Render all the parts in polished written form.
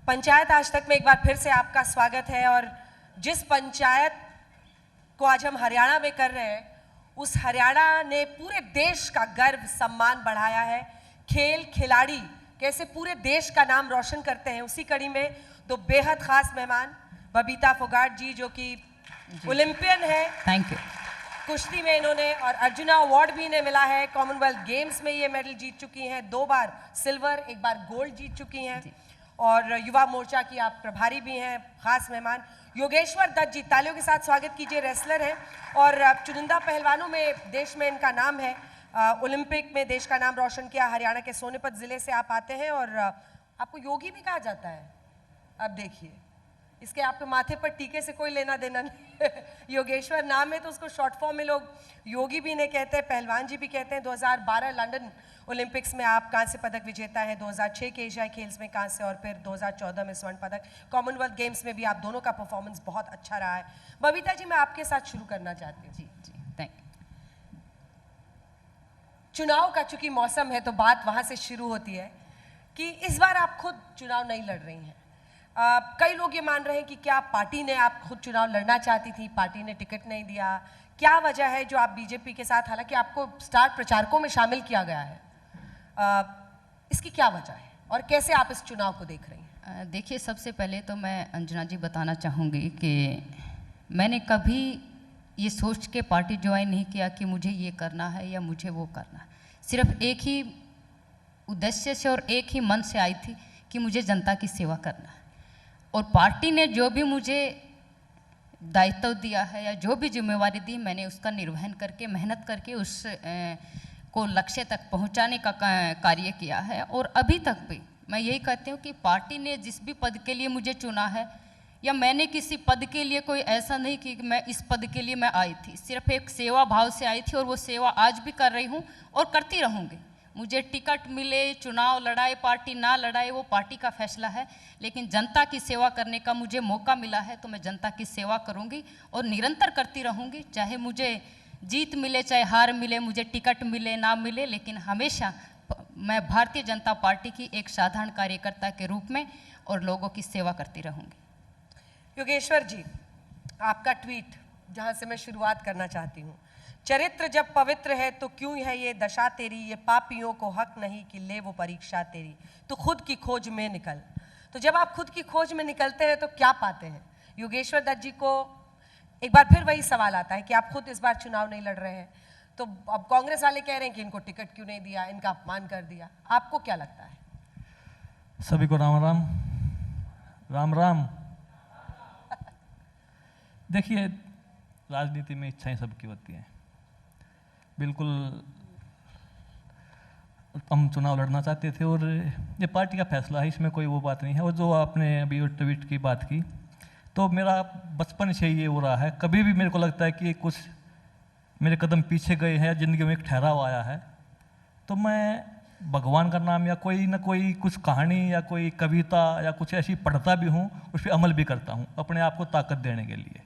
पंचायत आज तक में एक बार फिर से आपका स्वागत है। और जिस पंचायत को आज हम हरियाणा में कर रहे हैं, उस हरियाणा ने पूरे देश का गर्व सम्मान बढ़ाया है। खेल खिलाड़ी कैसे पूरे देश का नाम रोशन करते हैं, उसी कड़ी में दो बेहद खास मेहमान, बबीता फोगाट जी जो कि ओलंपियन है, थैंक यू, कुश्ती में इन्होंने और अर्जुना अवार्ड भी इन्हें मिला है। कॉमनवेल्थ गेम्स में ये मेडल जीत चुकी हैं, 2 बार सिल्वर, 1 बार गोल्ड जीत चुकी हैं। और युवा मोर्चा की आप प्रभारी भी हैं। खास मेहमान योगेश्वर दत्त जी, तालियों के साथ स्वागत कीजिए। रेसलर हैं और चुनिंदा पहलवानों में देश में इनका नाम है। ओलंपिक में देश का नाम रोशन किया। हरियाणा के सोनीपत जिले से आप आते हैं और आपको योगी भी कहा जाता है। अब देखिए, इसके आपके माथे पर टीके से कोई लेना देना नहीं। योगेश्वर नाम है तो उसको शॉर्ट फॉर्म में लोग योगी भी इन्हें कहते हैं, पहलवान जी भी कहते हैं। 2012 लंदन ओलंपिक्स में आप कांस्य पदक विजेता हैं, 2006 के एशियाई खेल्स में कांस्य और फिर 2014 में स्वर्ण पदक। कॉमनवेल्थ गेम्स में भी आप दोनों का परफॉर्मेंस बहुत अच्छा रहा है। बबीता जी, मैं आपके साथ शुरू करना चाहती हूँ। जी जी, थैंक यू। चुनाव का चूंकि मौसम है तो बात वहाँ से शुरू होती है कि इस बार आप खुद चुनाव नहीं लड़ रही हैं। कई लोग ये मान रहे हैं कि क्या पार्टी ने, आप खुद चुनाव लड़ना चाहती थी, पार्टी ने टिकट नहीं दिया, क्या वजह है जो आप बीजेपी के साथ, हालांकि आपको स्टार प्रचारकों में शामिल किया गया है, इसकी क्या वजह है और कैसे आप इस चुनाव को देख रही हैं? देखिए, सबसे पहले तो मैं अंजना जी बताना चाहूँगी कि मैंने कभी ये सोच के पार्टी ज्वाइन नहीं किया कि मुझे ये करना है या मुझे वो करना है। सिर्फ एक ही उद्देश्य से और एक ही मन से आई थी कि मुझे जनता की सेवा करना है। और पार्टी ने जो भी मुझे दायित्व दिया है या जो भी जिम्मेवारी दी, मैंने उसका निर्वहन करके, मेहनत करके उस को लक्ष्य तक पहुंचाने का कार्य किया है। और अभी तक भी मैं यही कहती हूँ कि पार्टी ने जिस भी पद के लिए मुझे चुना है, या मैंने किसी पद के लिए, कोई ऐसा नहीं कि मैं इस पद के लिए मैं आई थी, सिर्फ एक सेवा भाव से आई थी और वो सेवा आज भी कर रही हूँ और करती रहूँगी। मुझे टिकट मिले, चुनाव लड़ाए, पार्टी ना लड़ाए, वो पार्टी का फैसला है, लेकिन जनता की सेवा करने का मुझे मौका मिला है तो मैं जनता की सेवा करूंगी और निरंतर करती रहूंगी। चाहे मुझे जीत मिले, चाहे हार मिले, मुझे टिकट मिले ना मिले, लेकिन हमेशा मैं भारतीय जनता पार्टी की एक साधारण कार्यकर्ता के रूप में और लोगों की सेवा करती रहूंगी। योगेश्वर जी, आपका ट्वीट जहां से मैं शुरुआत करना चाहती हूँ, चरित्र जब पवित्र है तो क्यों है ये दशा तेरी, ये पापियों को हक नहीं कि ले वो परीक्षा तेरी, तो खुद की खोज में निकल। तो जब आप खुद की खोज में निकलते हैं तो क्या पाते हैं? योगेश्वर दत्त जी को एक बार फिर वही सवाल आता है कि आप खुद इस बार चुनाव नहीं लड़ रहे हैं, तो अब कांग्रेस वाले कह रहे हैं कि इनको टिकट क्यों नहीं दिया, इनका अपमान कर दिया। आपको क्या लगता है? सभी को राम राम। राम राम। देखिए, राजनीति में इच्छाएं सबकी होती हैं। बिल्कुल हम चुनाव लड़ना चाहते थे और ये पार्टी का फैसला है, इसमें कोई वो बात नहीं है। और जो आपने अभी ट्वीट की बात की, तो मेरा बचपन से ये हो रहा है, कभी भी मेरे को लगता है कि कुछ मेरे कदम पीछे गए हैं, ज़िंदगी में एक ठहराव आया है, तो मैं भगवान का नाम या कोई ना कोई कुछ कहानी या कोई कविता या कुछ ऐसी पढ़ता भी हूँ, उस पर अमल भी करता हूँ अपने आप को ताकत देने के लिए।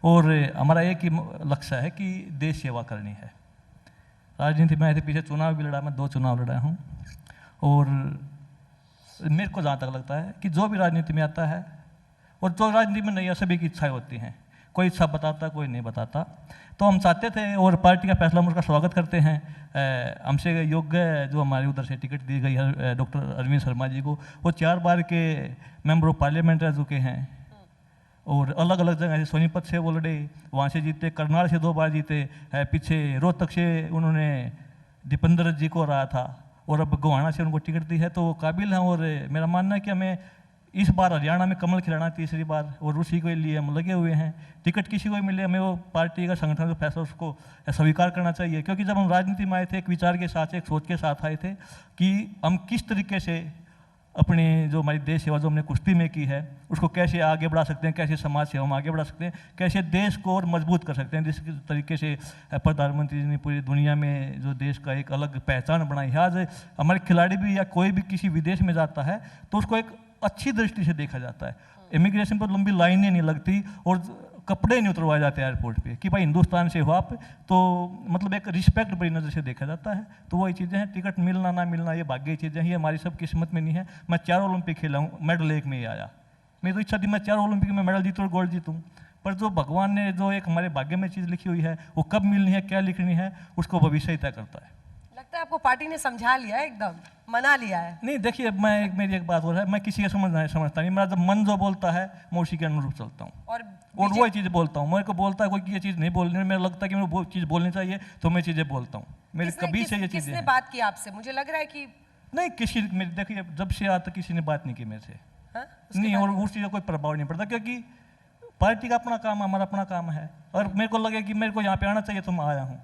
और हमारा एक ही लक्ष्य है कि देश सेवा करनी है। राजनीति में ऐसे पीछे चुनाव भी लड़ा, मैं 2 चुनाव लड़ा हूँ। और मेरे को जहाँ तक लगता है कि जो भी राजनीति में आता है और जो राजनीति में नहीं है, सभी की इच्छाएं होती हैं, कोई इच्छा बताता, कोई नहीं बताता। तो हम चाहते थे और पार्टी का फैसला, हम उसका स्वागत करते हैं। हमसे योग्य जो हमारे उधर से टिकट दी गई है डॉक्टर अरविंद शर्मा जी को, वो 4 बार के मेंबर ऑफ पार्लियामेंट रह चुके हैं और अलग अलग जगह से, सोनीपत से वो लड़े, वहाँ से जीते, करनाल से 2 बार जीते, पीछे रोहतक से उन्होंने दीपेंद्र जी को हराया था और अब गोहाना से उनको टिकट दी है, तो वो काबिल हैं। और मेरा मानना है कि हमें इस बार हरियाणा में कमल खिलाना 3री बार, और उसी के लिए हम लगे हुए हैं। टिकट किसी को भी मिले, हमें वो पार्टी का, संगठन का फैसला उसको स्वीकार करना चाहिए। क्योंकि जब हम राजनीति में आए थे, एक विचार के साथ, एक सोच के साथ आए थे कि हम किस तरीके से अपनी जो हमारी देश सेवा जो हमने कुश्ती में की है उसको कैसे आगे बढ़ा सकते हैं, कैसे समाज सेवा हम आगे बढ़ा सकते हैं, कैसे देश को और मजबूत कर सकते हैं। जिस तरीके से प्रधानमंत्री जी ने पूरी दुनिया में जो देश का एक अलग पहचान बनाई है, आज हमारे खिलाड़ी भी या कोई भी किसी विदेश में जाता है तो उसको एक अच्छी दृष्टि से देखा जाता है। इमिग्रेशन पर लंबी लाइनें नहीं लगती और कपड़े नहीं उतरवाए जाते एयरपोर्ट पे कि भाई हिंदुस्तान से हो आप, तो मतलब एक रिस्पेक्ट बड़ी नज़र से देखा जाता है। तो वही चीज़ें हैं, टिकट मिलना ना मिलना ये भाग्य की चीज़ें हैं, ये हमारी सब किस्मत में नहीं है। मैं 4 ओलंपिक खेला हूँ, मेडल एक में ही आया। मेरी तो इच्छा थी मैं 4 ओलंपिक में मेडल जीतूँ और गोल्ड जीतूँ, पर जो भगवान ने जो एक हमारे भाग्य में चीज़ लिखी हुई है वो कब मिलनी है, क्या लिखनी है, उसको भविष्य ही तय करता है। लगता है आपको पार्टी ने समझा लिया है, एकदम मना लिया है। नहीं देखिए, मेरी एक बात हो रहा है, मैं किसी का समझता नहीं, मेरा जब मन जो बोलता है मैं उसी के अनुरूप चलता हूँ और और वही चीज़ बोलता हूँ। मेरे को बोलता है कोई ये चीज़ नहीं बोलनी है, मेरा लगता है कि मेरे वो चीज़ बोलनी चाहिए तो मैं चीज़ें बोलता हूँ। मेरी कभी से ये चीज़ें किसने बात की आपसे? मुझे लग रहा है कि नहीं, किसी मेरी देखिए जब से आज तक किसी ने बात नहीं की मेरे से। हाँ? नहीं, और उस चीज़ का कोई प्रभाव नहीं पड़ता, क्योंकि पार्टी का अपना काम है, हमारा अपना काम है, और मेरे को लगे कि मेरे को यहाँ पे आना चाहिए तो मैं आया हूँ।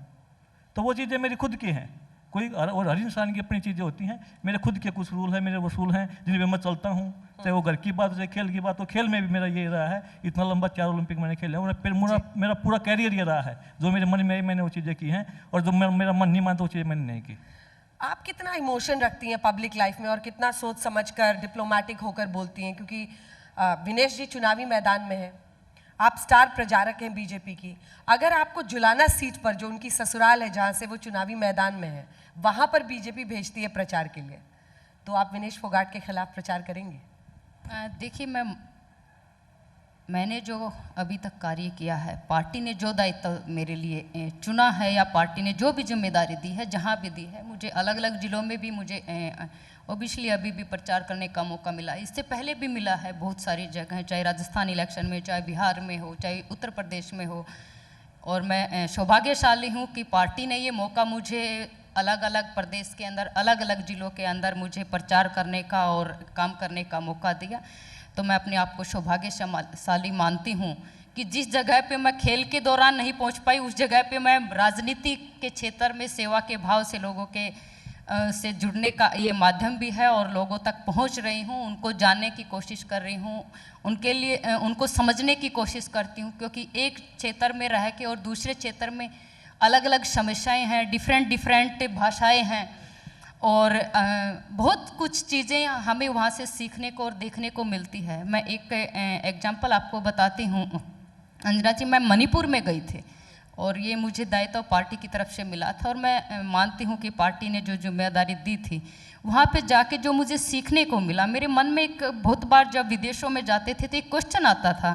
तो वो चीज़ें मेरी खुद की हैं, कोई और हर इंसान की अपनी चीज़ें होती हैं। मेरे खुद के कुछ रूल हैं, मेरे वसूल हैं जिन पर मैं चलता हूँ, चाहे वो घर की बात चाहे खेल की बात। तो खेल में भी मेरा ये रहा है, इतना लंबा 4 ओलंपिक मैंने खेला और फिर मेरा पूरा कैरियर ये रहा है, जो मेरे मन में आई मैंने वो चीज़ें की हैं, और जो मेरा मन नहीं मानता वो चीज़ें मैंने नहीं की। आप कितना इमोशन रखती हैं पब्लिक लाइफ में और कितना सोच समझकर डिप्लोमेटिक होकर बोलती हैं? क्योंकि विनेश जी चुनावी मैदान में हैं, आप स्टार प्रचारक हैं बीजेपी की। अगर आपको जुलाना सीट पर, जो उनकी ससुराल है जहाँ से वो चुनावी मैदान में है, वहाँ पर बीजेपी भेजती है प्रचार के लिए, तो आप विनेश फोगाट के खिलाफ प्रचार करेंगे? देखिए, मैंने जो अभी तक कार्य किया है, पार्टी ने जो दायित्व मेरे लिए चुना है या पार्टी ने जो भी जिम्मेदारी दी है, जहाँ भी दी है, मुझे अलग अलग ज़िलों में भी मुझे ओबियसली अभी भी प्रचार करने का मौका मिला। इससे पहले भी मिला है बहुत सारी जगह, चाहे राजस्थान इलेक्शन में, चाहे बिहार में हो, चाहे उत्तर प्रदेश में हो। और मैं सौभाग्यशाली हूँ कि पार्टी ने ये मौका मुझे अलग अलग प्रदेश के अंदर, अलग अलग ज़िलों के अंदर मुझे प्रचार करने का और काम करने का मौका दिया। तो मैं अपने आप को सौभाग्यशाली मानती हूँ कि जिस जगह पे मैं खेल के दौरान नहीं पहुँच पाई, उस जगह पे मैं राजनीति के क्षेत्र में सेवा के भाव से लोगों के से जुड़ने का ये माध्यम भी है, और लोगों तक पहुँच रही हूँ, उनको जानने की कोशिश कर रही हूँ, उनके लिए उनको समझने की कोशिश करती हूँ। क्योंकि एक क्षेत्र में रह के और दूसरे क्षेत्र में अलग अलग समस्याएं हैं, डिफरेंट भाषाएं हैं, और बहुत कुछ चीज़ें हमें वहाँ से सीखने को और देखने को मिलती है। मैं एक एग्जांपल आपको बताती हूँ। अंजना जी, मैं मणिपुर में गई थी और ये मुझे दायित्व पार्टी की तरफ से मिला था, और मैं मानती हूँ कि पार्टी ने जो जिम्मेदारी दी थी, वहाँ पे जाके जो मुझे सीखने को मिला, मेरे मन में एक बहुत बार जब विदेशों में जाते थे तो एक क्वेश्चन आता था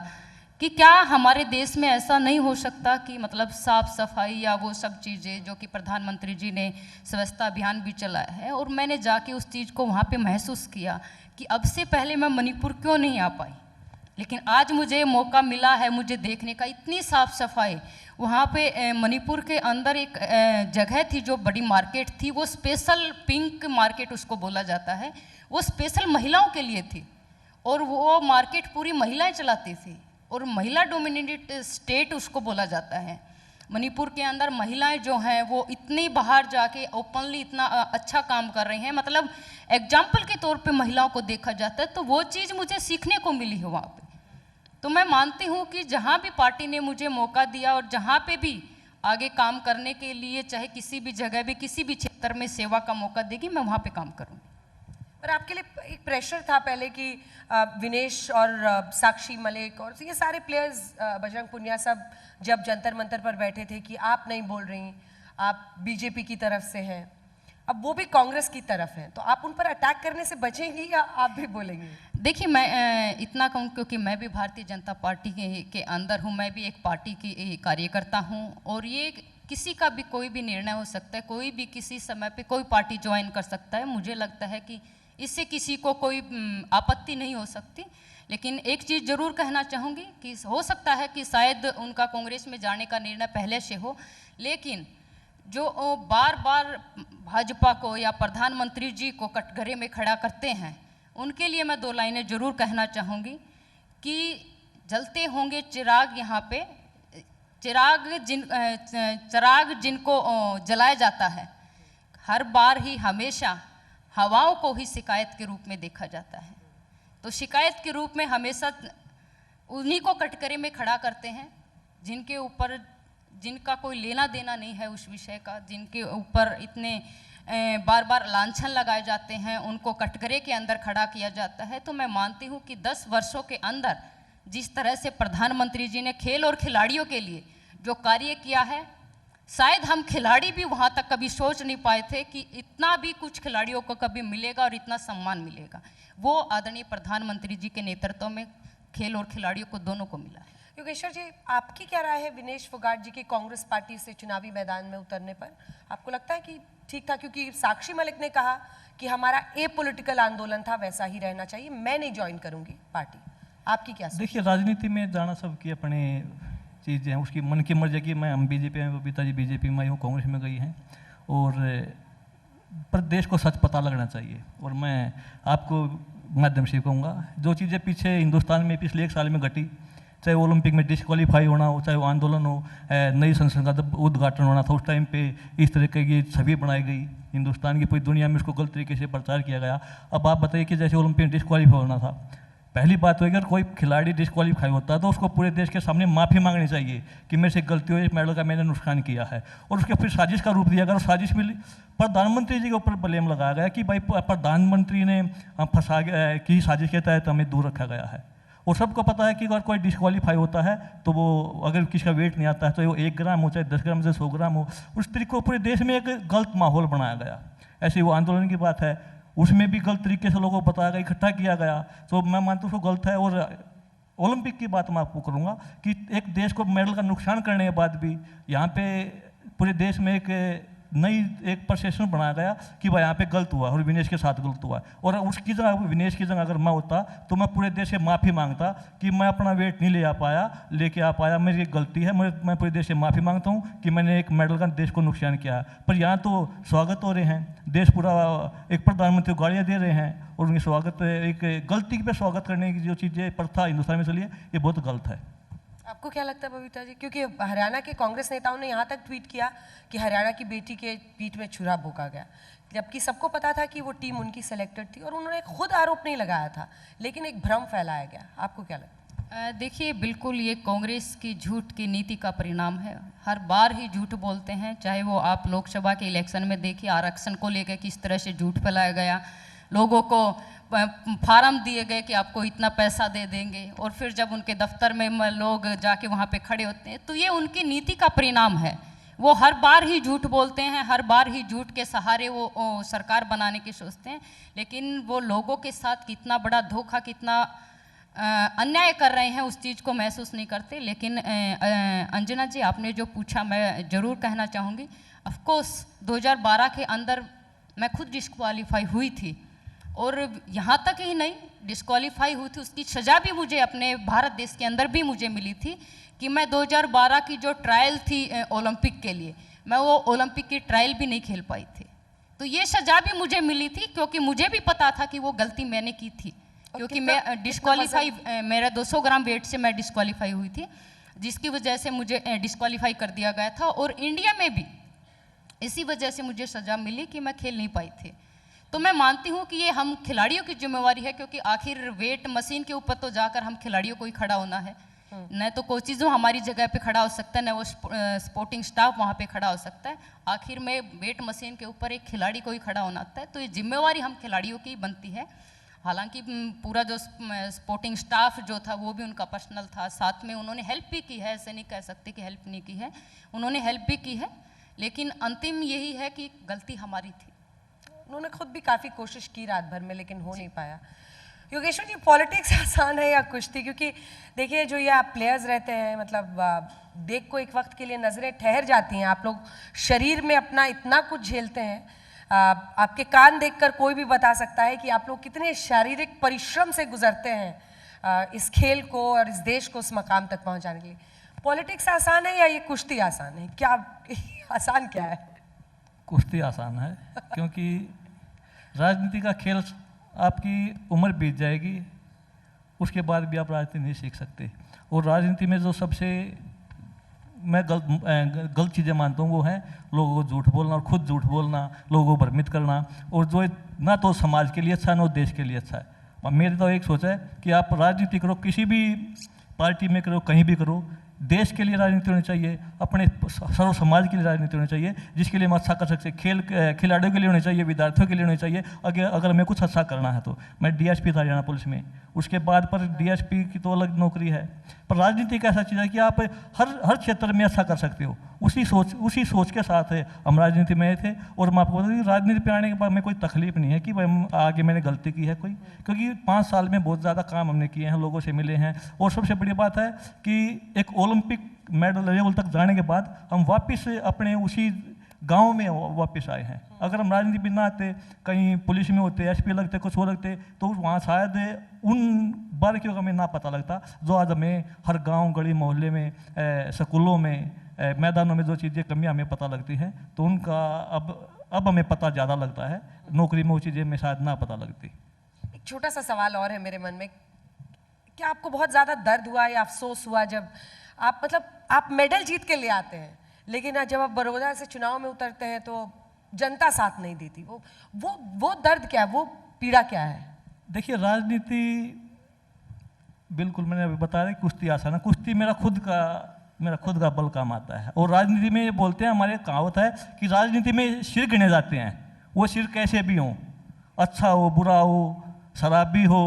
कि क्या हमारे देश में ऐसा नहीं हो सकता कि मतलब साफ सफाई या वो सब चीज़ें जो कि प्रधानमंत्री जी ने स्वच्छता अभियान भी चलाया है, और मैंने जाके उस चीज़ को वहाँ पे महसूस किया कि अब से पहले मैं मणिपुर क्यों नहीं आ पाई, लेकिन आज मुझे मौका मिला है मुझे देखने का। इतनी साफ सफाई वहाँ पे मणिपुर के अंदर एक जगह थी जो बड़ी मार्केट थी, वो स्पेशल पिंक मार्केट उसको बोला जाता है, वो स्पेशल महिलाओं के लिए थी, और वो मार्केट पूरी महिलाएं चलाती थी, और महिला डोमिनेटेड स्टेट उसको बोला जाता है। मणिपुर के अंदर महिलाएं जो हैं वो इतनी बाहर जाके ओपनली इतना अच्छा काम कर रही हैं, मतलब एग्जाम्पल के तौर पे महिलाओं को देखा जाता है। तो वो चीज़ मुझे सीखने को मिली है वहाँ पे। तो मैं मानती हूँ कि जहाँ भी पार्टी ने मुझे मौका दिया और जहाँ पे भी आगे काम करने के लिए, चाहे किसी भी जगह भी, किसी भी क्षेत्र में सेवा का मौका देगी, मैं वहाँ पे काम करूँगी। पर आपके लिए एक प्रेशर था पहले कि विनेश और साक्षी मलिक और ये सारे प्लेयर्स, बजरंग पुनिया, सब जब जंतर मंतर पर बैठे थे कि आप नहीं बोल रही, आप बीजेपी की तरफ से हैं, अब वो भी कांग्रेस की तरफ हैं, तो आप उन पर अटैक करने से बचेंगी या आप भी बोलेंगी? देखिए, मैं इतना कहूँ क्योंकि मैं भी भारतीय जनता पार्टी के अंदर हूँ, मैं भी एक पार्टी की कार्यकर्ता हूँ, और ये किसी का भी कोई भी निर्णय हो सकता है, कोई भी किसी समय पे कोई पार्टी ज्वाइन कर सकता है। मुझे लगता है कि इससे किसी को कोई आपत्ति नहीं हो सकती। लेकिन एक चीज़ ज़रूर कहना चाहूँगी कि हो सकता है कि शायद उनका कांग्रेस में जाने का निर्णय पहले से हो, लेकिन जो बार बार भाजपा को या प्रधानमंत्री जी को कटघरे में खड़ा करते हैं, उनके लिए मैं 2 लाइनें ज़रूर कहना चाहूँगी कि जलते होंगे चिराग यहाँ पे, चिराग जिनको जलाया जाता है, हर बार ही हमेशा हवाओं को ही शिकायत के रूप में देखा जाता है। तो शिकायत के रूप में हमेशा उन्हीं को कटघरे में खड़ा करते हैं जिनके ऊपर, जिनका कोई लेना देना नहीं है उस विषय का, जिनके ऊपर इतने बार बार लांछन लगाए जाते हैं, उनको कटघरे के अंदर खड़ा किया जाता है। तो मैं मानती हूँ कि 10 वर्षों के अंदर जिस तरह से प्रधानमंत्री जी ने खेल और खिलाड़ियों के लिए जो कार्य किया है, शायद हम खिलाड़ी भी वहाँ तक कभी सोच नहीं पाए थे कि इतना भी कुछ खिलाड़ियों को कभी मिलेगा और इतना सम्मान मिलेगा। वो आदरणीय प्रधानमंत्री जी के नेतृत्व में खेल और खिलाड़ियों को दोनों को मिला है। योगेश्वर जी, आपकी क्या राय है विनेश फोगाट जी के कांग्रेस पार्टी से चुनावी मैदान में उतरने पर? आपको लगता है कि ठीक था? क्योंकि साक्षी मलिक ने कहा कि हमारा ए पॉलिटिकल आंदोलन था, वैसा ही रहना चाहिए, मैं नहीं ज्वाइन करूंगी पार्टी। आपकी क्या? देखिए, राजनीति में जाना सबकी अपने चीज़ है, उसकी मन की मर्जी की। मैं हम बीजेपी में, बबीता जी बीजेपी में आई हूँ, कांग्रेस में गई हैं, और पर देश को सच पता लगना चाहिए। और मैं आपको माध्यम से कहूँगा, जो चीज़ें पीछे हिंदुस्तान में पिछले 1 साल में घटी, चाहे ओलंपिक में डिस्क्वालीफाई होना हो, चाहे वो आंदोलन हो, नई संसद का जब उद्घाटन होना था, उस टाइम पे इस तरह की छवि बनाई गई हिंदुस्तान की, पूरी दुनिया में उसको गलत तरीके से प्रचार किया गया। अब आप बताइए कि जैसे ओलंपिक में डिस्क्वालीफाई होना था, पहली बात तो अगर कोई खिलाड़ी डिस्क्वालीफाई होता है तो उसको पूरे देश के सामने माफ़ी मांगनी चाहिए कि मेरे से गलती हुई, इस मेडल का मैंने नुकसान किया है, और उसके फिर साजिश का रूप दिया गया। और साजिश मिली, प्रधानमंत्री जी के ऊपर ब्लेम लगाया गया कि भाई प्रधानमंत्री ने फंसा की साजिश के तहत हमें दूर रखा गया है। और सबको पता है कि अगर कोई डिस्क्वालीफाई होता है तो वो, अगर किसी का वेट नहीं आता है तो वो 1 ग्राम हो, चाहे 10 ग्राम से 100 ग्राम हो, उस तरीके को पूरे देश में एक गलत माहौल बनाया गया। ऐसे वो आंदोलन की बात है, उसमें भी गलत तरीके से लोगों को बताया गया, इकट्ठा किया गया, तो मैं मानता हूँ उसको गलत है। और ओलंपिक की बात मैं आपको करूँगा कि एक देश को मेडल का नुकसान करने के बाद भी यहाँ पे पूरे देश में एक परसेप्शन बनाया गया कि भाई यहाँ पे गलत हुआ और विनेश के साथ गलत हुआ। और उसकी जगह, विनेश की जगह अगर मैं होता तो मैं पूरे देश से माफ़ी मांगता कि मैं अपना वेट नहीं लेके आ पाया, मेरी गलती है, मैं पूरे देश से माफ़ी मांगता हूँ कि मैंने एक मेडल का देश को नुकसान किया। पर यहाँ तो स्वागत हो रहे हैं, देश पूरा एक प्रधानमंत्री को गालियाँ दे रहे हैं, और उनके स्वागत, एक गलती पे स्वागत करने की जो चीज़ें प्रथा हिंदुस्तान में चली है, ये बहुत गलत है। आपको क्या लगता है बबीता जी? क्योंकि हरियाणा के कांग्रेस नेताओं ने यहाँ तक ट्वीट किया कि हरियाणा की बेटी के पीठ में छुरा भोंका गया, जबकि सबको पता था कि वो टीम उनकी सेलेक्टेड थी, और उन्होंने खुद आरोप नहीं लगाया था, लेकिन एक भ्रम फैलाया गया। आपको क्या लगता है? देखिए, बिल्कुल ये कांग्रेस की झूठ की नीति का परिणाम है। हर बार ही झूठ बोलते हैं, चाहे वो आप लोकसभा के इलेक्शन में देखिए, आरक्षण को लेकर किस तरह से झूठ फैलाया गया, लोगों को फार्म दिए गए कि आपको इतना पैसा दे देंगे, और फिर जब उनके दफ्तर में लोग जाके वहाँ पे खड़े होते हैं, तो ये उनकी नीति का परिणाम है। वो हर बार ही झूठ बोलते हैं, हर बार ही झूठ के सहारे वो सरकार बनाने की सोचते हैं, लेकिन वो लोगों के साथ कितना बड़ा धोखा, कितना अन्याय कर रहे हैं, उस चीज़ को महसूस नहीं करते। लेकिन अंजना जी, आपने जो पूछा, मैं ज़रूर कहना चाहूँगी, ऑफकोर्स 2012 के अंदर मैं खुद डिस्क्वालीफाई हुई थी, और यहाँ तक ही नहीं, डिस्क्वालीफाई हुई थी, उसकी सज़ा भी मुझे अपने भारत देश के अंदर भी मुझे मिली थी कि मैं 2012 की जो ट्रायल थी ओलंपिक के लिए, मैं वो ओलंपिक की ट्रायल भी नहीं खेल पाई थी। तो ये सज़ा भी मुझे मिली थी, क्योंकि मुझे भी पता था कि वो गलती मैंने की थी, क्योंकि मैं डिस्क्वालीफाई, मेरा 200 ग्राम वेट से मैं डिस्क्वालीफाई हुई थी, जिसकी वजह से मुझे डिस्क्वालीफाई कर दिया गया था। और इंडिया में भी इसी वजह से मुझे सज़ा मिली कि मैं खेल नहीं पाई थी। तो मैं मानती हूँ कि ये हम खिलाड़ियों की जिम्मेवारी है, क्योंकि आखिर वेट मशीन के ऊपर तो जाकर हम खिलाड़ियों को ही खड़ा होना है, न तो कोचिज़ हमारी जगह पे खड़ा हो सकता है, न वो स्पोर्टिंग स्टाफ वहाँ पे खड़ा हो सकता है। आखिर में वेट मशीन के ऊपर एक खिलाड़ी को ही खड़ा होना होता है, तो ये जिम्मेवारी हम खिलाड़ियों की बनती है। हालांकि पूरा जो स्पोर्टिंग स्टाफ जो था वो भी उनका पर्सनल था, साथ में उन्होंने हेल्प भी की है, ऐसे नहीं कह सकते कि हेल्प नहीं की है, उन्होंने हेल्प भी की है, लेकिन अंतिम यही है कि गलती हमारी थी। उन्होंने खुद भी काफ़ी कोशिश की रात भर में, लेकिन हो नहीं पाया। योगेश्वर जी, पॉलिटिक्स आसान है या कुश्ती? क्योंकि देखिए, जो ये आप प्लेयर्स रहते हैं, मतलब देख को एक वक्त के लिए नज़रें ठहर जाती हैं, आप लोग शरीर में अपना इतना कुछ झेलते हैं, आपके कान देखकर कोई भी बता सकता है कि आप लोग कितने शारीरिक परिश्रम से गुजरते हैं इस खेल को और इस देश को उस मकाम तक पहुंचाने के लिए। पॉलिटिक्स आसान है या ये कुश्ती आसान है? क्या आसान क्या है? कुश्ती आसान है, क्योंकि राजनीति का खेल, आपकी उम्र बीत जाएगी, उसके बाद भी आप राजनीति नहीं सीख सकते। और राजनीति में जो सबसे मैं गलत चीज़ें मानता हूँ वो है लोगों को झूठ बोलना, और खुद झूठ बोलना, लोगों को भ्रमित करना, और जो ना तो समाज के लिए अच्छा, ना देश के लिए अच्छा है। मेरी तो एक सोच है कि आप राजनीति करो, किसी भी पार्टी में करो, कहीं भी करो, देश के लिए राजनीति होनी चाहिए, अपने सर्व समाज के लिए राजनीति होनी चाहिए, जिसके लिए हम अच्छा कर सकते हैं। खिलाड़ियों के लिए होनी चाहिए, विद्यार्थियों के लिए होनी चाहिए। अगर हमें कुछ अच्छा करना है तो मैं डीएसपी था हरियाणा पुलिस में, उसके बाद पर डीएसपी की तो अलग नौकरी है। पर राजनीति एक ऐसा चीज़ है कि आप हर क्षेत्र में अच्छा कर सकते हो। उसी सोच के साथ हम राजनीति में थे। और मैं आपको बता दूं, राजनीति पे आने के बाद हमें कोई तकलीफ नहीं है कि भाई आगे मैंने गलती की है कोई, क्योंकि 5 साल में बहुत ज़्यादा काम हमने किए हैं, लोगों से मिले हैं। और सबसे बड़ी बात है कि एक ओलंपिक मेडल लेवल तक जाने के बाद हम वापस अपने उसी गांव में वापस आए हैं। अगर हम राजनीति में ना आते, कहीं पुलिस में होते, एसपी लगते, कुछ और लगते, तो वहाँ शायद उन बारीकियों का हमें ना पता लगता जो आज हमें हर गांव, गली, मोहल्ले में, स्कूलों में, मैदानों में जो चीज़ें कमियां हमें पता लगती हैं, तो उनका अब हमें पता ज़्यादा लगता है। नौकरी में वो चीज़ें हमें शायद ना पता लगती। एक छोटा सा सवाल और है मेरे मन में, क्या आपको बहुत ज़्यादा दर्द हुआ या अफसोस हुआ जब आप मेडल जीत के ले आते हैं, लेकिन जब आप बड़ौदा से चुनाव में उतरते हैं तो जनता साथ नहीं देती? वो दर्द क्या है, वो पीड़ा क्या है? देखिए, राजनीति बिल्कुल मैंने अभी बताया कि कुश्ती आसान है। कुश्ती मेरा खुद का बल काम आता है। और राजनीति में ये बोलते हैं, हमारे कहावत है कि राजनीति में सिर गिने जाते हैं। वो सिर कैसे भी हों, अच्छा हो, बुरा हो, शराबी हो,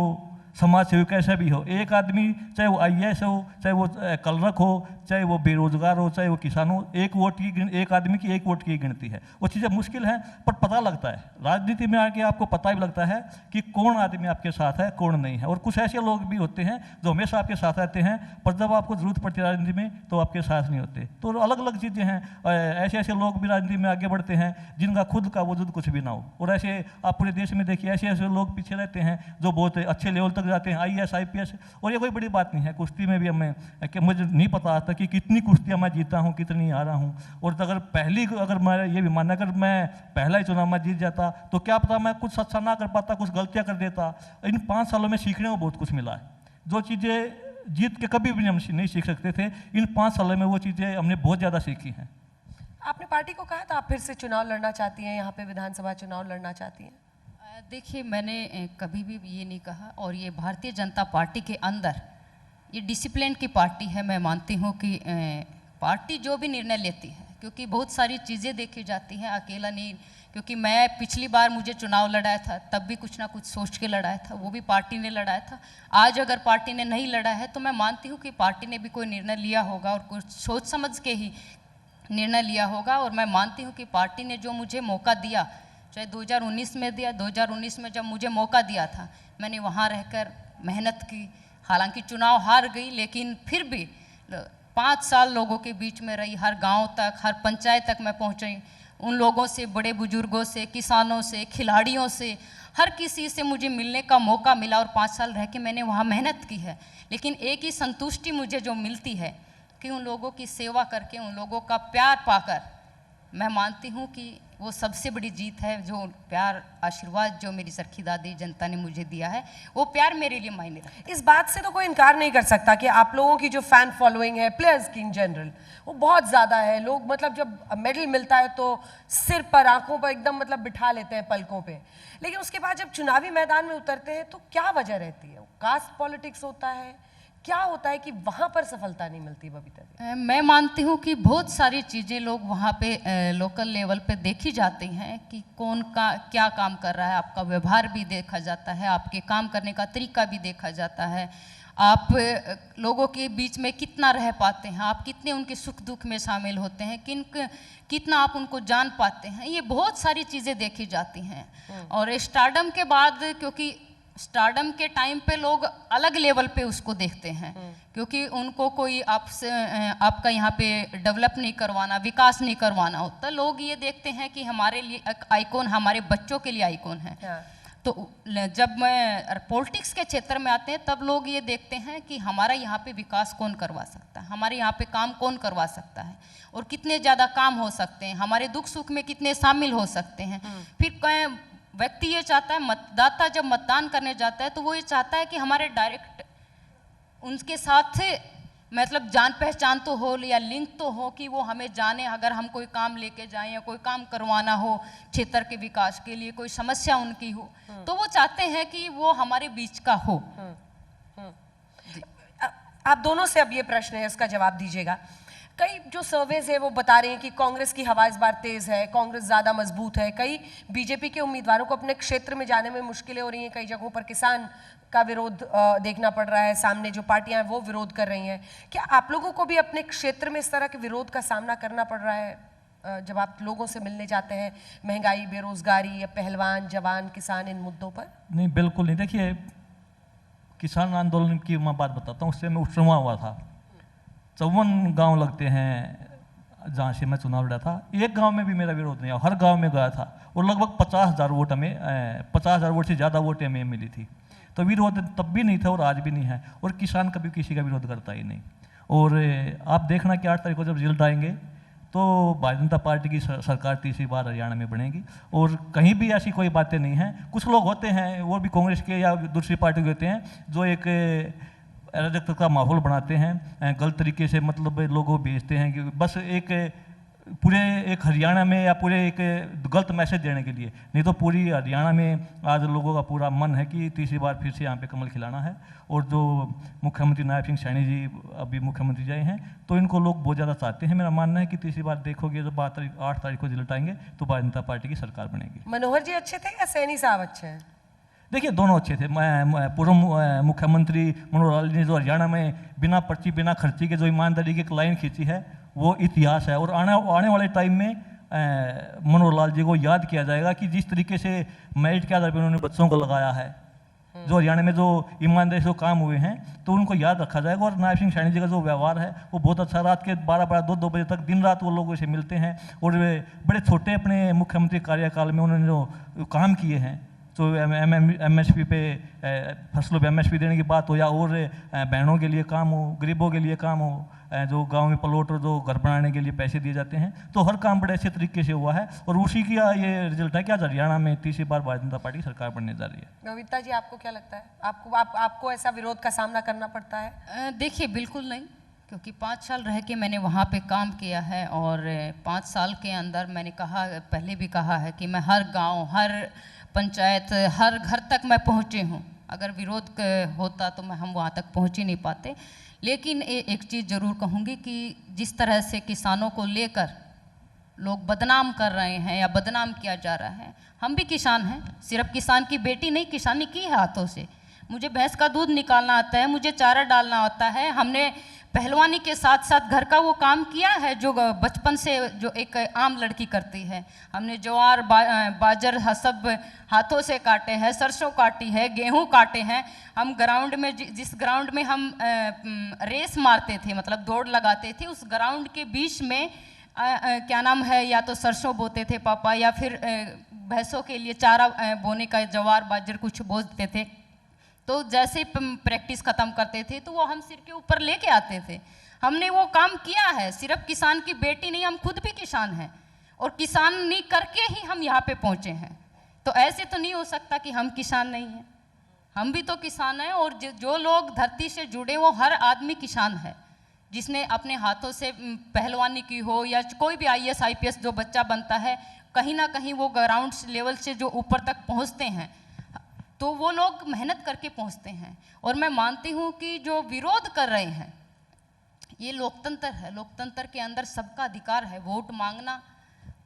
समाज सेवी कैसा भी हो, एक आदमी चाहे वो IAS हो, चाहे वो कलरक हो, चाहे वो बेरोजगार हो, चाहे वो किसान हो, एक आदमी की एक वोट की गिनती है। वो चीज़ें मुश्किल हैं, पर पता लगता है। राजनीति में आके आपको पता भी लगता है कि कौन आदमी आपके साथ है, कौन नहीं है। और कुछ ऐसे लोग भी होते हैं जो हमेशा आपके साथ रहते हैं, पर जब आपको जरूरत पड़ती है राजनीति में तो आपके साथ नहीं होते। तो अलग अलग चीज़ें हैं। ऐसे लोग भी राजनीति में आगे बढ़ते हैं जिनका खुद का वजूद कुछ भी ना हो। और ऐसे आप पूरे देश में देखिए, ऐसे लोग पीछे रहते हैं जो बहुत अच्छे लेवल तक जाते हैं, IAS, IPS। और ये कोई बड़ी बात नहीं है। कुश्ती में भी कि मुझे नहीं पता आता कि कितनी कुश्तियाँ मैं जीता हूँ, कितनी हारा हूँ। और अगर मैं ये भी मानना, अगर मैं पहला ही चुनाव में जीत जाता तो क्या पता मैं कुछ अच्छा ना कर पाता, कुछ गलतियाँ कर देता। इन 5 सालों में सीखने को बहुत कुछ मिला है। जो चीज़ें जीत के कभी भी हम नहीं सीख सकते थे, इन 5 सालों में वो चीज़ें हमने बहुत ज़्यादा सीखी हैं। आपने पार्टी को कहा था आप फिर से चुनाव लड़ना चाहती हैं, यहाँ पे विधानसभा चुनाव लड़ना चाहती हैं? देखिए, मैंने कभी भी ये नहीं कहा। और ये भारतीय जनता पार्टी के अंदर ये डिसिप्लिन की पार्टी है। मैं मानती हूँ कि पार्टी जो भी निर्णय लेती है, क्योंकि बहुत सारी चीज़ें देखी जाती हैं, अकेला नहीं। क्योंकि मैं पिछली बार मुझे चुनाव लड़ाया था, तब भी कुछ ना कुछ सोच के लड़ाया था, वो भी पार्टी ने लड़ाया था। आज अगर पार्टी ने नहीं लड़ा है तो मैं मानती हूँ कि पार्टी ने भी कोई निर्णय लिया होगा और कुछ सोच समझ के ही निर्णय लिया होगा। और मैं मानती हूँ कि पार्टी ने जो मुझे मौका दिया, चाहे 2019 में दिया, 2019 में जब मुझे मौका दिया था, मैंने वहाँ रहकर मेहनत की। हालांकि चुनाव हार गई, लेकिन फिर भी 5 साल लोगों के बीच में रही, हर गांव तक, हर पंचायत तक मैं पहुँची। उन लोगों से, बड़े बुजुर्गों से, किसानों से, खिलाड़ियों से, हर किसी से मुझे मिलने का मौका मिला। और 5 साल रह के मैंने वहाँ मेहनत की है। लेकिन एक ही संतुष्टि मुझे जो मिलती है कि उन लोगों की सेवा करके, उन लोगों का प्यार पाकर, मैं मानती हूँ कि वो सबसे बड़ी जीत है। जो प्यार, आशीर्वाद जो मेरी सरखी दादी जनता ने मुझे दिया है, वो प्यार मेरे लिए मायने रखता है। इस बात से तो कोई इनकार नहीं कर सकता कि आप लोगों की जो फैन फॉलोइंग है, प्लेयर्स की इन जनरल, वो बहुत ज़्यादा है। लोग जब मेडल मिलता है तो सिर पर, आंखों पर एकदम बिठा लेते हैं, पलकों पे। लेकिन उसके बाद जब चुनावी मैदान में उतरते हैं तो क्या वजह रहती है? कास्ट पॉलिटिक्स होता है, क्या होता है कि वहाँ पर सफलता नहीं मिलती? बबीता जी, मैं मानती हूँ कि बहुत सारी चीज़ें लोग वहाँ पे लोकल लेवल पे देखी जाती हैं कि कौन का क्या काम कर रहा है। आपका व्यवहार भी देखा जाता है, आपके काम करने का तरीका भी देखा जाता है, आप लोगों के बीच में कितना रह पाते हैं, आप कितने उनके सुख दुख में शामिल होते हैं, कितना आप उनको जान पाते हैं। ये बहुत सारी चीज़ें देखी जाती हैं। और स्टारडम के बाद, क्योंकि स्टारडम के टाइम पे लोग अलग लेवल पे उसको देखते हैं, क्योंकि उनको कोई आपका यहाँ पे डेवलप नहीं करवाना, विकास नहीं करवाना होता। लोग ये देखते हैं कि हमारे लिए एक आइकॉन, हमारे बच्चों के लिए आइकॉन है। तो जब मैं पॉलिटिक्स के क्षेत्र में आते हैं तब लोग ये देखते हैं कि हमारा यहाँ पे विकास कौन करवा सकता है, हमारे यहाँ पे काम कौन करवा सकता है, और कितने ज़्यादा काम हो सकते हैं, हमारे दुख सुख में कितने शामिल हो सकते हैं। फिर व्यक्ति ये चाहता है, मतदाता जब मतदान करने जाता है तो वो ये चाहता है कि हमारे डायरेक्ट उनके साथ जान पहचान तो हो या लिंक तो हो, कि वो हमें जाने। अगर हम कोई काम लेके जाएं या कोई काम करवाना हो क्षेत्र के विकास के लिए, कोई समस्या उनकी हो, तो वो चाहते हैं कि वो हमारे बीच का हो। आप दोनों से अब ये प्रश्न है, इसका जवाब दीजिएगा। कई जो सर्वेज है वो बता रहे हैं कि कांग्रेस की हवा इस बार तेज है, कांग्रेस ज़्यादा मजबूत है। कई बीजेपी के उम्मीदवारों को अपने क्षेत्र में जाने में मुश्किलें हो रही हैं, कई जगहों पर किसान का विरोध देखना पड़ रहा है, सामने जो पार्टियां हैं वो विरोध कर रही हैं। क्या आप लोगों को भी अपने क्षेत्र में इस तरह के विरोध का सामना करना पड़ रहा है जब आप लोगों से मिलने जाते हैं, महंगाई, बेरोजगारी या पहलवान, जवान, किसान, इन मुद्दों पर? नहीं, बिल्कुल नहीं। देखिए, किसान आंदोलन की मैं बात बताता हूँ, उससे मैं उत्सवा हुआ था। 54 गांव लगते हैं जहाँ से मैं चुनाव लड़ा था, एक गांव में भी मेरा विरोध नहीं हुआ, हर गांव में गया था और लगभग 50,000 वोट हमें 50,000 वोट से ज़्यादा वोट हमें मिली थी। तो विरोध तब भी नहीं था और आज भी नहीं है, और किसान कभी किसी का विरोध करता ही नहीं। और आप देखना कि 8 तारीख को जब रिजल्ट आएंगे तो भारतीय जनता पार्टी की सरकार तीसरी बार हरियाणा में बनेगी, और कहीं भी ऐसी कोई बातें नहीं हैं। कुछ लोग होते हैं, वो भी कांग्रेस के या दूसरी पार्टी के होते हैं, जो एक अराजकता का माहौल बनाते हैं, गलत तरीके से मतलब लोगों को भेजते हैं कि बस एक पूरे एक हरियाणा में या पूरे एक गलत मैसेज देने के लिए। नहीं तो पूरी हरियाणा में आज लोगों का पूरा मन है कि तीसरी बार फिर से यहाँ पे कमल खिलाना है। और जो मुख्यमंत्री नायब सिंह सैनी जी अभी मुख्यमंत्री रहे हैं, तो इनको लोग बहुत ज़्यादा चाहते हैं। मेरा मानना है कि तीसरी बार देखोगे जब 8 तारीख को रिजल्ट आएंगे तो भारतीय जनता पार्टी की सरकार बनेगी। मनोहर जी अच्छे थे या सैनी साहब अच्छे हैं? देखिए, दोनों अच्छे थे। पूर्व मुख्यमंत्री मनोहर लाल जी ने जो हरियाणा में बिना पर्ची बिना खर्ची के जो ईमानदारी की एक लाइन खींची है, वो इतिहास है। और आने वाले टाइम में मनोहर लाल जी को याद किया जाएगा कि जिस तरीके से मेरिट के आधार पर उन्होंने बच्चों को लगाया है, जो हरियाणा में जो ईमानदारी से काम हुए हैं, तो उनको याद रखा जाएगा। और नायब सिंह सैनी जी का जो व्यवहार है वो बहुत अच्छा। रात के 12-12, 2-2 बजे तक दिन रात वो लोगों से मिलते हैं, और वे बड़े छोटे अपने मुख्यमंत्री कार्यकाल में उन्होंने जो काम किए हैं, तो MSP पे फसलों पे MSP देने की बात हो, या और बहनों के लिए काम हो, गरीबों के लिए काम हो, जो गांव में प्लॉट और जो घर बनाने के लिए पैसे दिए जाते हैं, तो हर काम बड़े अच्छे तरीके से हुआ है। और उसी का ये रिजल्ट है कि आज हरियाणा में तीसरी बार भारतीय जनता पार्टी की सरकार बनने जा रही है। कविता जी, आपको क्या लगता है? आपको ऐसा विरोध का सामना करना पड़ता है? देखिए, बिल्कुल नहीं, क्योंकि 5 साल रह के मैंने वहाँ पे काम किया है, और 5 साल के अंदर मैंने कहा, पहले भी कहा है कि मैं हर गाँव, हर पंचायत, हर घर तक मैं पहुँचे हूँ। अगर विरोध होता तो हम वहाँ तक पहुँच ही नहीं पाते। लेकिन एक चीज़ ज़रूर कहूँगी कि जिस तरह से किसानों को लेकर लोग बदनाम कर रहे हैं या बदनाम किया जा रहा है, हम भी किसान हैं। सिर्फ किसान की बेटी नहीं, किसानी की है हाथों से। मुझे भैंस का दूध निकालना आता है, मुझे चारा डालना आता है। हमने पहलवानी के साथ साथ घर का वो काम किया है जो बचपन से जो एक आम लड़की करती है। हमने ज्वार, बाजर सब हाथों से काटे हैं, सरसों काटी है, गेहूं काटे हैं। हम ग्राउंड में, जिस ग्राउंड में हम रेस मारते थे, मतलब दौड़ लगाते थे, उस ग्राउंड के बीच में क्या नाम है, या तो सरसों बोते थे पापा, या फिर भैंसों के लिए चारा बोने का ज्वार बाजर कुछ बोते थे। तो जैसे प्रैक्टिस ख़त्म करते थे तो वो हम सिर के ऊपर लेके आते थे। हमने वो काम किया है। सिर्फ किसान की बेटी नहीं, हम खुद भी किसान हैं, और किसानी करके ही हम यहाँ पे पहुँचे हैं। तो ऐसे तो नहीं हो सकता कि हम किसान नहीं हैं, हम भी तो किसान हैं। और जो लोग धरती से जुड़े, वो हर आदमी किसान है। जिसने अपने हाथों से पहलवानी की हो, या कोई भी IAS IPS जो बच्चा बनता है, कहीं ना कहीं वो ग्राउंड लेवल से जो ऊपर तक पहुँचते हैं, तो वो लोग मेहनत करके पहुंचते हैं। और मैं मानती हूं कि जो विरोध कर रहे हैं, ये लोकतंत्र है। लोकतंत्र के अंदर सबका अधिकार है वोट मांगना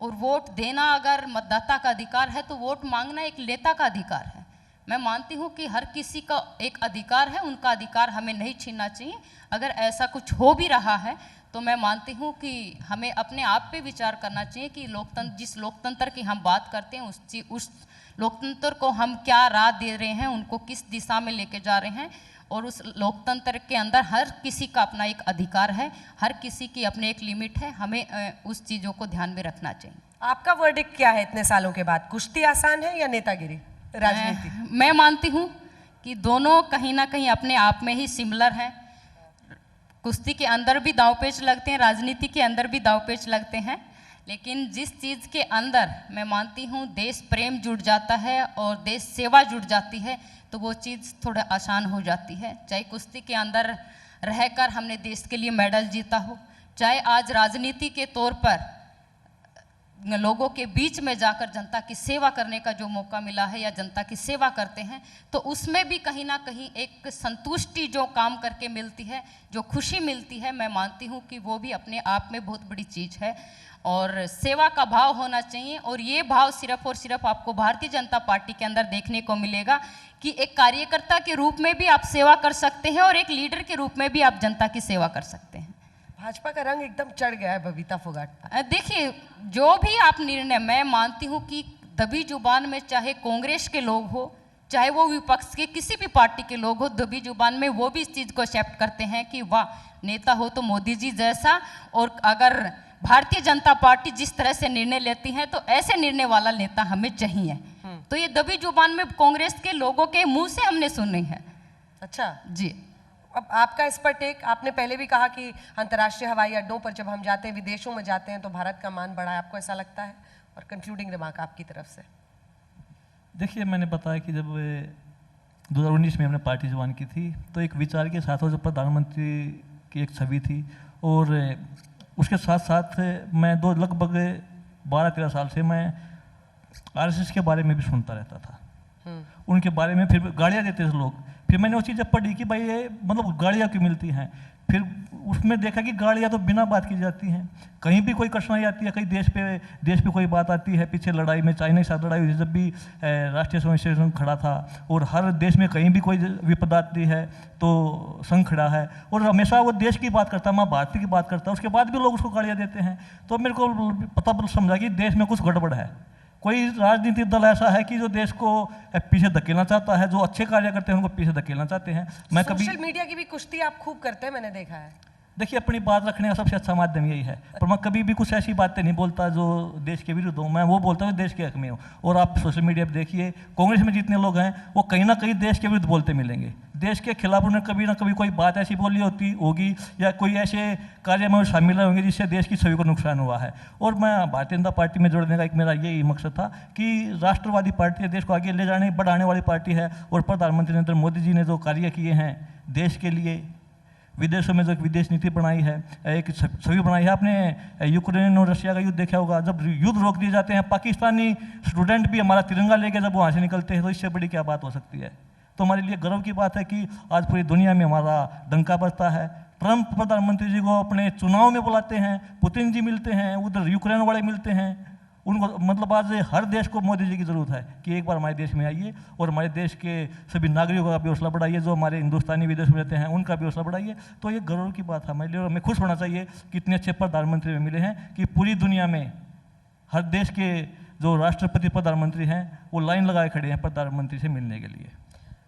और वोट देना। अगर मतदाता का अधिकार है तो वोट मांगना एक नेता का अधिकार है। मैं मानती हूं कि हर किसी का एक अधिकार है, उनका अधिकार हमें नहीं छीनना चाहिए। अगर ऐसा कुछ हो भी रहा है तो मैं मानती हूं कि हमें अपने आप पे विचार करना चाहिए कि लोकतंत्र, जिस लोकतंत्र की हम बात करते हैं, उस लोकतंत्र को हम क्या राह दे रहे हैं, उनको किस दिशा में लेके जा रहे हैं। और उस लोकतंत्र के अंदर हर किसी का अपना एक अधिकार है, हर किसी की अपनी एक लिमिट है। हमें उस चीज़ों को ध्यान में रखना चाहिए। आपका वर्डिक्ट क्या है इतने सालों के बाद? कुश्ती आसान है या नेतागिरी, राजनीति? मैं मानती हूँ कि दोनों कहीं ना कहीं अपने आप में ही सिमिलर हैं। कुश्ती के अंदर भी दांवपेच लगते हैं, राजनीति के अंदर भी दांवपेच लगते हैं। लेकिन जिस चीज़ के अंदर मैं मानती हूँ देश प्रेम जुड़ जाता है और देश सेवा जुड़ जाती है, तो वो चीज़ थोड़ा आसान हो जाती है। चाहे कुश्ती के अंदर रहकर हमने देश के लिए मेडल जीता हो, चाहे आज राजनीति के तौर पर लोगों के बीच में जाकर जनता की सेवा करने का जो मौका मिला है या जनता की सेवा करते हैं, तो उसमें भी कहीं ना कहीं एक संतुष्टि जो काम करके मिलती है, जो खुशी मिलती है, मैं मानती हूँ कि वो भी अपने आप में बहुत बड़ी चीज़ है। और सेवा का भाव होना चाहिए, और ये भाव सिर्फ और सिर्फ आपको भारतीय जनता पार्टी के अंदर देखने को मिलेगा कि एक कार्यकर्ता के रूप में भी आप सेवा कर सकते हैं और एक लीडर के रूप में भी आप जनता की सेवा कर सकते हैं। भाजपा का रंग एकदम चढ़ गया है बबीता फोगाट पर। देखिए, जो भी आप निर्णय, मैं मानती हूँ कि दबी जुबान में चाहे कांग्रेस के लोग हो, चाहे वो विपक्ष के किसी भी पार्टी के लोग हो, दबी जुबान में वो भी इस चीज़ को एक्सेप्ट करते हैं कि वाह, नेता हो तो मोदी जी जैसा, और अगर भारतीय जनता पार्टी जिस तरह से निर्णय लेती है तो ऐसे निर्णय वाला नेता हमें चाहिए। तो ये दबी जुबान में कांग्रेस के लोगों के मुंह से हमने सुनी है। अच्छा जी, अब आपका इस पर टेक, आपने पहले भी कहा कि अंतर्राष्ट्रीय हवाई अड्डों पर जब हम जाते हैं, विदेशों में जाते हैं, तो भारत का मान बढ़ा है, आपको ऐसा लगता है? और कंक्लूडिंग रिमार्क आपकी तरफ से। देखिए, मैंने बताया कि जब 2019 में हमने पार्टी ज्वाइन की थी तो एक विचार के साथ, और जब प्रधानमंत्री की एक छवि थी, और उसके साथ साथ मैं लगभग 12-13 साल से मैं आरएसएस के बारे में भी सुनता रहता था। उनके बारे में फिर गालियाँ देते थे लोग। फिर मैंने वो चीज़ पढ़ी कि भाई ये मतलब गालियाँ क्यों मिलती हैं। फिर उसमें देखा कि गालियाँ तो बिना बात की जाती हैं। कहीं भी कोई कठिनाई आती है, कहीं देश पे कोई बात आती है, पीछे लड़ाई में चाइना के साथ लड़ाई हुई, जब भी राष्ट्रीय स्वयं सेवक संघ खड़ा था, और हर देश में कहीं भी कोई विपदा आती है तो संघ खड़ा है, और हमेशा वो देश की बात करता है, माँ भारती की बात करता है, उसके बाद भी लोग उसको गालियाँ देते हैं। तो मेरे को पता समझा कि देश में कुछ गड़बड़ है। कोई राजनीतिक दल ऐसा है कि जो देश को पीछे धकेलना चाहता है, जो अच्छे कार्य करते हैं उनको पीछे धकेलना चाहते हैं। मैं कभी सोशल मीडिया की भी कुश्ती आप खूब करते हैं, मैंने देखा है। देखिए, अपनी बात रखने का सबसे अच्छा माध्यम यही है, पर मैं कभी भी कुछ ऐसी बातें नहीं बोलता जो देश के विरुद्ध हो। मैं वो बोलता हूँ देश के हक में हो। और आप सोशल मीडिया पर देखिए, कांग्रेस में जितने लोग हैं वो कहीं ना कहीं देश के विरुद्ध बोलते मिलेंगे। देश के खिलाफ उन्होंने कभी ना कभी कोई बात ऐसी बोली होगी, या कोई ऐसे कार्य में शामिल होंगे जिससे देश की छवि को नुकसान हुआ है। और मैं भारतीय जनता पार्टी में जोड़ने का एक मेरा यही मकसद था कि राष्ट्रवादी पार्टी है, देश को आगे ले जाने बढ़ाने वाली पार्टी है, और प्रधानमंत्री नरेंद्र मोदी जी ने जो कार्य किए हैं देश के लिए, विदेशों में जो विदेश नीति बनाई है, एक छवि बनाई है। आपने यूक्रेन और रशिया का युद्ध देखा होगा, जब युद्ध रोक दिए जाते हैं, पाकिस्तानी स्टूडेंट भी हमारा तिरंगा लेके जब वहाँ से निकलते हैं, तो इससे बड़ी क्या बात हो सकती है। तो हमारे लिए गर्व की बात है कि आज पूरी दुनिया में हमारा डंका बजता है। ट्रंप प्रधानमंत्री जी को अपने चुनाव में बुलाते हैं, पुतिन जी मिलते हैं, उधर यूक्रेन वाले मिलते हैं, उनको मतलब आज हर देश को मोदी जी की ज़रूरत है कि एक बार हमारे देश में आइए और हमारे देश के सभी नागरिकों का भी हौसला बढ़ाइए, जो हमारे हिंदुस्तानी विदेश में रहते हैं उनका भी हौसला बढ़ाइए। तो ये गर्व की बात है हमारे लिए, और हमें खुश होना चाहिए कि इतने अच्छे प्रधानमंत्री में मिले हैं कि पूरी दुनिया में हर देश के जो राष्ट्रपति प्रधानमंत्री हैं वो लाइन लगाए खड़े हैं प्रधानमंत्री से मिलने के लिए।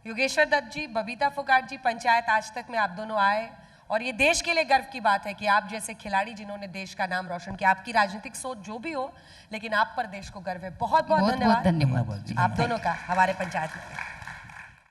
योगेश्वर दत्त जी, बबीता फोगाट जी, पंचायत आज तक में आप दोनों आए, और ये देश के लिए गर्व की बात है कि आप जैसे खिलाड़ी जिन्होंने देश का नाम रोशन किया। आपकी राजनीतिक सोच जो भी हो, लेकिन आप पर देश को गर्व है। बहुत बहुत धन्यवाद धन्यवाद आप दोनों का हमारे पंचायत में।